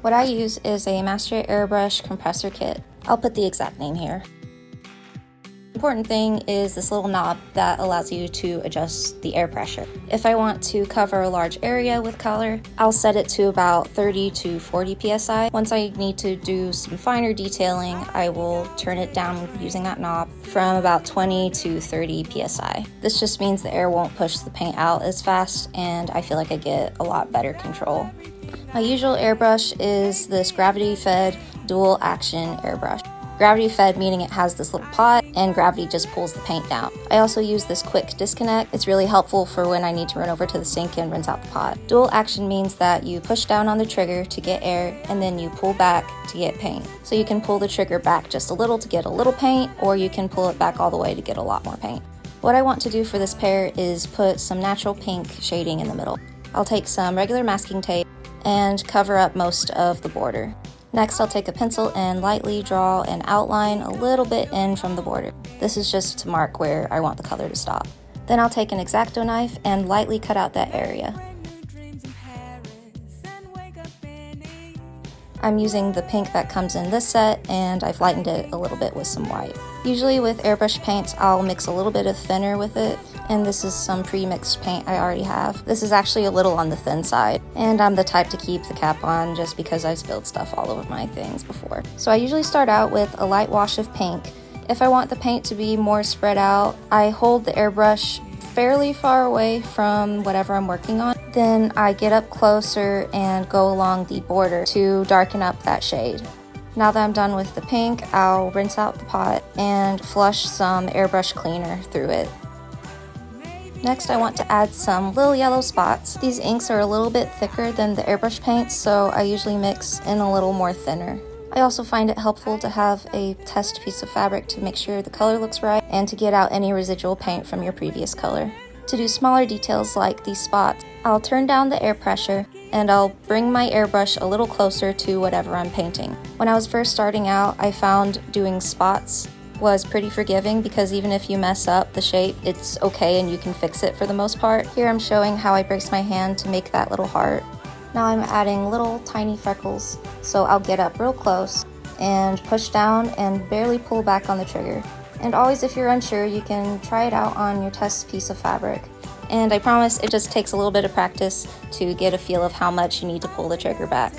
What I use is a Master Airbrush compressor kit. I'll put the exact name here. Important thing is this little knob that allows you to adjust the air pressure. If I want to cover a large area with color, I'll set it to about 30 to 40 psi. Once I need to do some finer detailing, I will turn it down using that knob from about 20 to 30 psi. This just means the air won't push the paint out as fast, and I feel like I get a lot better control. My usual airbrush is this gravity-fed dual action airbrush. Gravity fed meaning it has this little pot and gravity just pulls the paint down. I also use this quick disconnect. It's really helpful for when I need to run over to the sink and rinse out the pot. Dual action means that you push down on the trigger to get air and then you pull back to get paint. So you can pull the trigger back just a little to get a little paint, or you can pull it back all the way to get a lot more paint. What I want to do for this pair is put some natural pink shading in the middle. I'll take some regular masking tape and cover up most of the border. Next, I'll take a pencil and lightly draw an outline a little bit in from the border. This is just to mark where I want the color to stop. Then I'll take an X-Acto knife and lightly cut out that area. I'm using the pink that comes in this set, and I've lightened it a little bit with some white. Usually with airbrush paints, I'll mix a little bit of thinner with it, and this is some pre-mixed paint I already have. This is actually a little on the thin side, and I'm the type to keep the cap on just because I've spilled stuff all over my things before. So I usually start out with a light wash of pink. If I want the paint to be more spread out, I hold the airbrush fairly far away from whatever I'm working on. Then I get up closer and go along the border to darken up that shade. Now that I'm done with the pink, I'll rinse out the pot and flush some airbrush cleaner through it. Next, I want to add some little yellow spots. These inks are a little bit thicker than the airbrush paints, so I usually mix in a little more thinner. I also find it helpful to have a test piece of fabric to make sure the color looks right and to get out any residual paint from your previous color. To do smaller details like these spots, I'll turn down the air pressure and I'll bring my airbrush a little closer to whatever I'm painting. When I was first starting out, I found doing spots was pretty forgiving because even if you mess up the shape, it's okay and you can fix it for the most part. Here I'm showing how I brace my hand to make that little heart. Now I'm adding little tiny freckles, so I'll get up real close and push down and barely pull back on the trigger. And always, if you're unsure, you can try it out on your test piece of fabric. And I promise it just takes a little bit of practice to get a feel of how much you need to pull the trigger back.